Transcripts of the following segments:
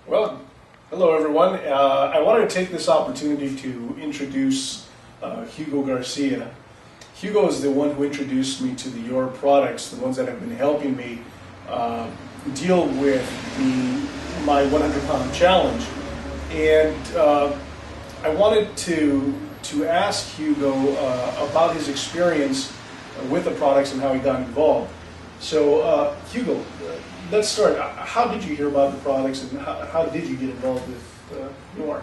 Well, hello everyone. I wanted to take this opportunity to introduce Hugo Garcia. Hugo is the one who introduced me to the Your products, the ones that have been helping me deal with my 100-pound challenge. And I wanted to ask Hugo about his experience with the products and how he got involved. So, Hugo, let's start. How did you hear about the products, and how did you get involved with Your?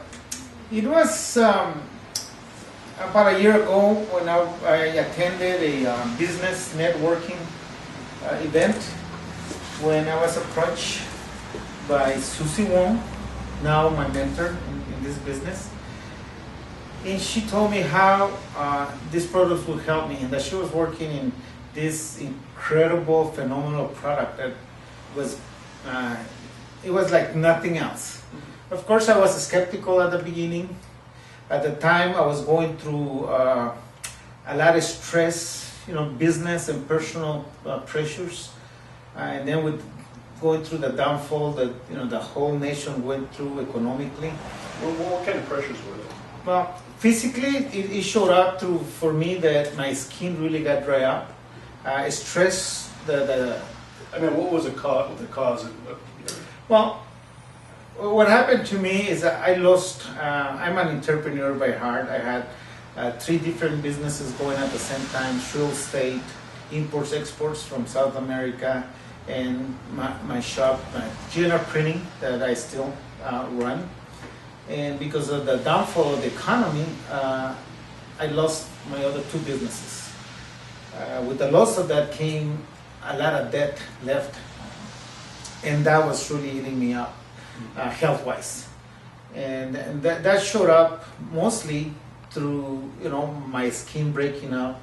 It was about a year ago when I attended a business networking event when I was approached by Susie Wong, now my mentor in this business. And she told me how these products would help me, and that she was working in this incredible, phenomenal product that was, it was like nothing else. Of course, I was skeptical at the beginning. At the time, I was going through a lot of stress, business and personal pressures, and then with going through the downfall that the whole nation went through economically. What kind of pressures were there? Well, physically, it showed up for me that my skin really got dry up. Stress, what was the cause of Well, what happened to me is that I lost, I'm an entrepreneur by heart. I had 3 different businesses going at the same time: real estate, imports, exports from South America, and my shop, general printing that I still run. And because of the downfall of the economy, I lost my other 2 businesses. With the loss of that came a lot of debt left, and that was really eating me up health-wise. And that showed up mostly through my skin breaking up,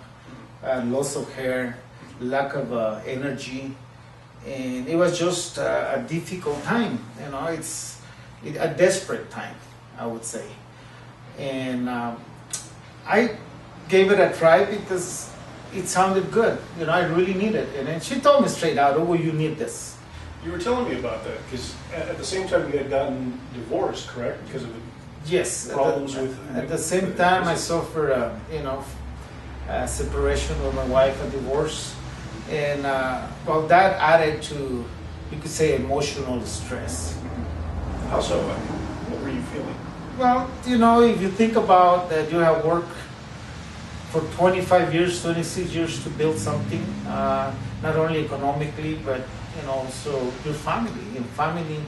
loss of hair, lack of energy, and it was just a difficult time. It's a desperate time, I would say. And I gave it a try because it sounded good. I really need it. And then she told me straight out, "Oh, you need this." You were telling me about that because at the same time you had gotten divorced, correct? Because of the yes problems at the same time I suffered a separation with my wife, a divorce, and that added to, you could say, emotional stress. How so? What were you feeling? Well, if you think about that, you have worked for 25 years, 26 years to build something, not only economically, but also your family. And family,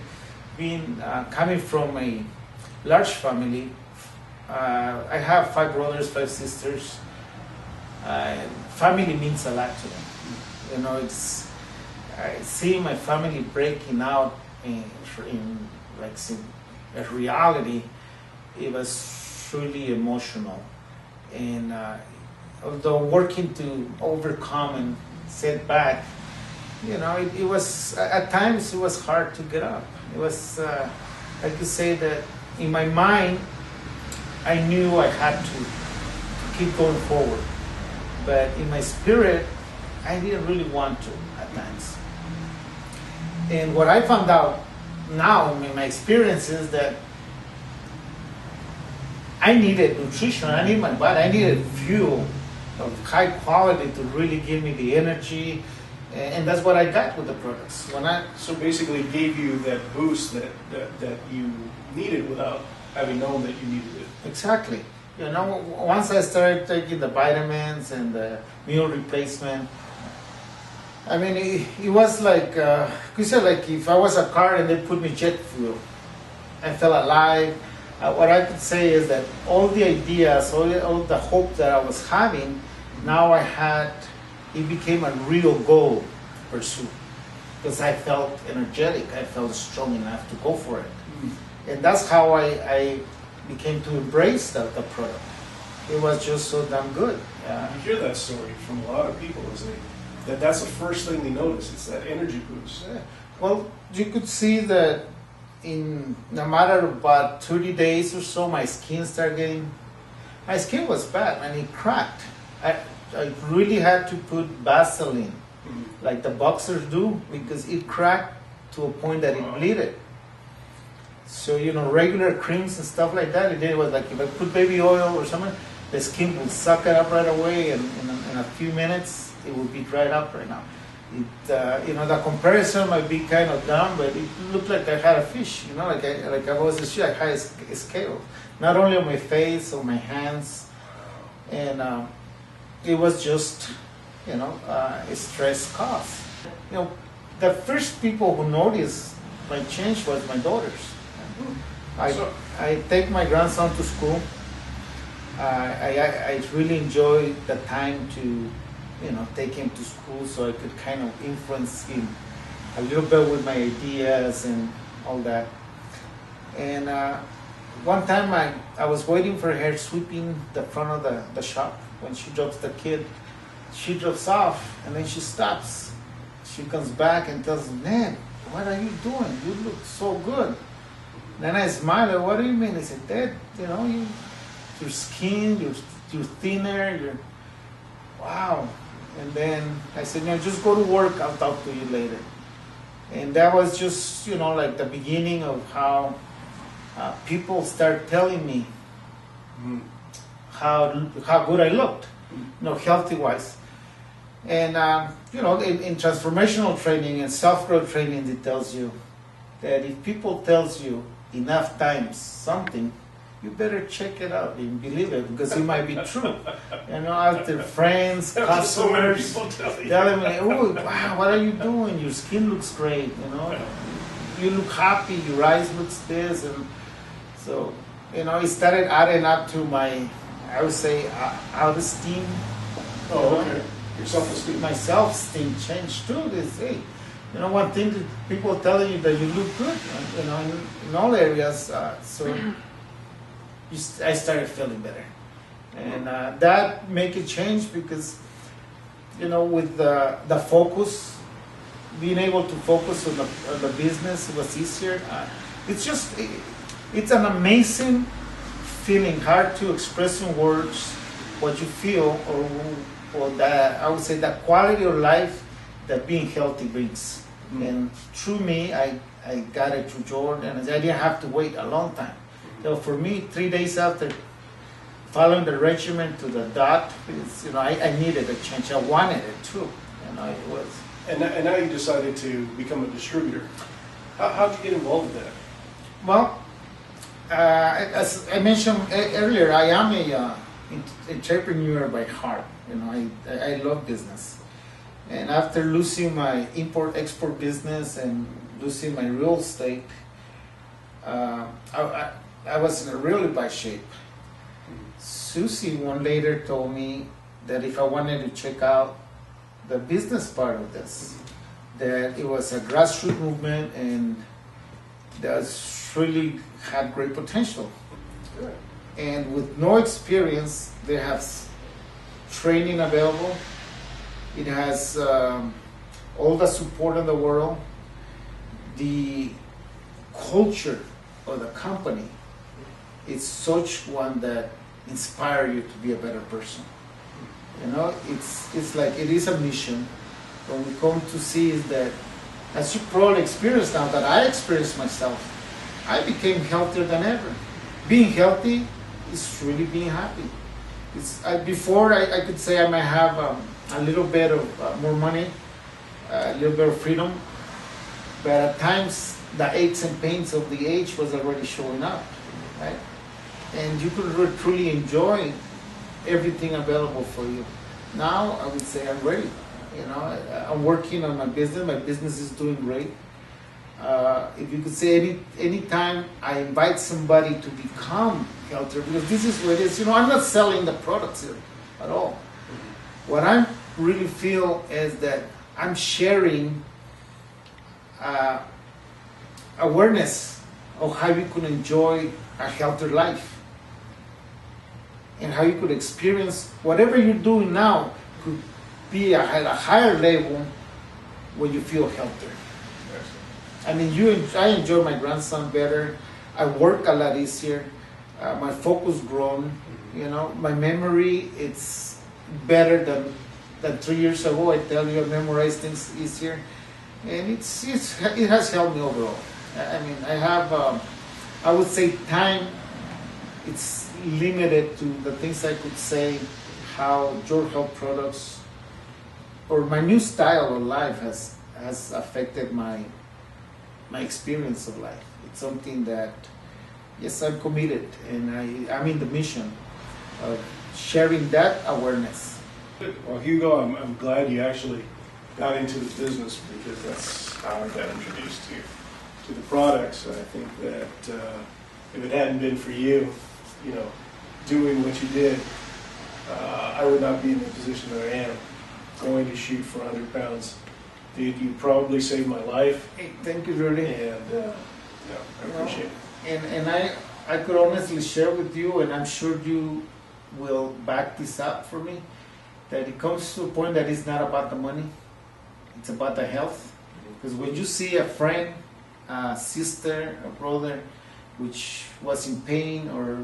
being coming from a large family, I have 5 brothers, 5 sisters. Family means a lot to them. I see my family breaking out in a reality. It was really emotional. And although working to overcome and set back, it was, at times it was hard to get up. It was, I could say that in my mind, I knew I had to keep going forward. But in my spirit, I didn't really want to at times. And what I found out now in my experience is that I needed nutrition, I needed my body, I needed fuel of high quality to really give me the energy, and that's what I got with the products. So basically it gave you that boost that you needed without having known that you needed it. Exactly. Once I started taking the vitamins and the meal replacement, it was like, you said, like if I was a car and they put me jet fuel, I felt alive. What I could say is that all the ideas, all the hope that I was having, now it became a real goal to pursue. Because I felt energetic, I felt strong enough to go for it. And that's how I became to embrace the product. It was just so damn good. You hear that story from a lot of people, that's the first thing they notice, it's that energy boost. Yeah. Well, you could see that in a matter of about 30 days or so, my skin was bad and it cracked. I really had to put Vaseline, like the boxers do, because it cracked to a point that it bleeded. So, regular creams and stuff like that, it was like if I put baby oil or something, the skin will suck it up right away, and in a few minutes, it will be dried up right now. The comparison might be kind of dumb, but it looked like I had a fish, like I was a fish, I had a scale, not only on my face, on my hands, and it was just, stress caused. The first people who noticed my change was my daughters. I take my grandson to school. I really enjoy the time to, take him to school so I could kind of influence him a little bit with my ideas and all that. And one time I was waiting for her sweeping the front of the shop. When she drops the kid, she drops off and then she stops. She comes back and tells me, "Man, what are you doing? You look so good." Then I smile. What do you mean? I said, "Dad, your skin, you're thinner, wow." And then I said, just go to work. I'll talk to you later. And that was just, like the beginning of how people start telling me how good I looked, healthy wise. And in transformational training and self-growth training, it tells you that if people tells you enough times something, you better check it out and believe it, because it might be true. After friends, customers, telling me, "Oh, wow, what are you doing? Your skin looks great. You look happy. Your eyes looks this." And so, it started adding up to my, I would say, self-esteem. Oh, okay. Your self-esteem. My self-esteem changed too. They say, one thing that people are telling you that you look good, in all areas. I started feeling better, and that make a change because, with the focus, being able to focus on the business was easier. It's an amazing feeling, hard to express in words what you feel, or that, I would say, the quality of life that being healthy brings. And through me, I got it through Jordan, and I didn't have to wait a long time. So for me, 3 days after following the regimen to the dot, I needed a change. I wanted it too. It was. And now you decided to become a distributor. How'd you get involved with that? Well, as I mentioned earlier, I am a entrepreneur by heart. I love business. And after losing my import-export business and losing my real estate, I was in a really bad shape. Susie one later told me that if I wanted to check out the business part of this, that it was a grassroots movement and that really had great potential. Good. And with no experience, they have training available. It has all the support in the world. The culture of the company is such one that inspire you to be a better person. It's like it is a mission. What we come to see is that, as you probably experience now, that I experienced myself, I became healthier than ever. Being healthy is really being happy. Before I could say I might have a little bit of more money, a little bit of freedom, but at times the aches and pains of the age was already showing up, right? And you could truly enjoy everything available for you. Now I would say I'm ready. I'm working on my business. My business is doing great. If you could say any time I invite somebody to become healthier, because this is what it is. I'm not selling the products here at all. What I really feel is that I'm sharing awareness of how you can enjoy a healthier life and how you could experience whatever you're doing now could be at a higher level when you feel healthier. I mean, I enjoy my grandson better. I work a lot easier. My focus grown. My memory, it's better than 3 years ago. I tell you, I memorize things easier, and it has helped me overall. I mean, I have I would say time, it's limited to the things I could say, how your health products or my new style of life has affected my experience of life. It's something that, yes, I'm committed, and I'm in the mission of sharing that awareness. Well, Hugo, I'm glad you actually got into the business, because that's how I got introduced to the products. I think that if it hadn't been for you, doing what you did, I would not be in the position that I am, going to shoot for 100 pounds. You probably saved my life. Hey, thank you, Rudy. And I appreciate it. And I could honestly share with you, and I'm sure you will back this up for me, that it comes to a point that it's not about the money, it's about the health. Because when you see a friend, a sister, a brother, which was in pain or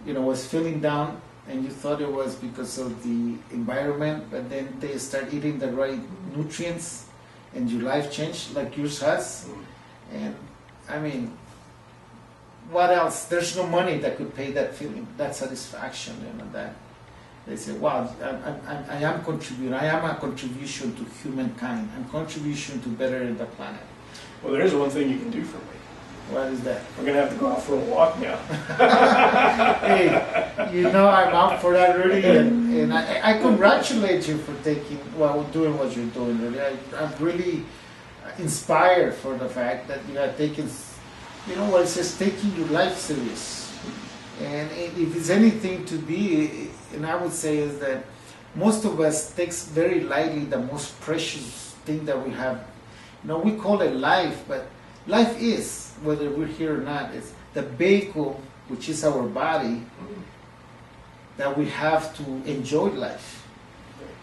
was feeling down, and you thought it was because of the environment, but then they start eating the right nutrients, and your life changed like yours has. And I mean, what else? There's no money that could pay that feeling, that satisfaction, that they say, wow, I am contributing. I am a contribution to humankind. I'm contribution to better the planet. Well, there is one thing you can do for me. What is that? We're going to have to go out for a walk now. Hey, I'm out for that, really, and I congratulate you for doing what you're doing, really. I'm really inspired for the fact that you are taking, what it says, taking your life serious. And if it's anything to be, and I would say is that most of us takes very lightly the most precious thing that we have. We call it life, but life is, whether we're here or not, it's the vehicle, which is our body, that we have to enjoy life.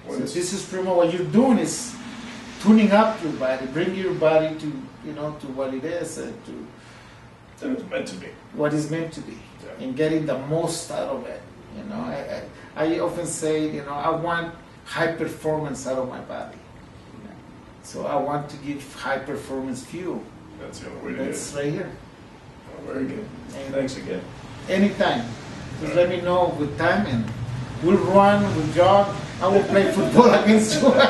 So this is pretty much what you're doing, is tuning up your body, bringing your body to, to what it is, and to that it's meant to be. What is meant to be, and getting the most out of it. I often say, I want high performance out of my body. So I want to give high performance fuel. That's the only way to do it. That's right here. Oh, very good. And thanks again. Anytime. Just let me know with time, and we'll run, we'll jog. I will play football against you.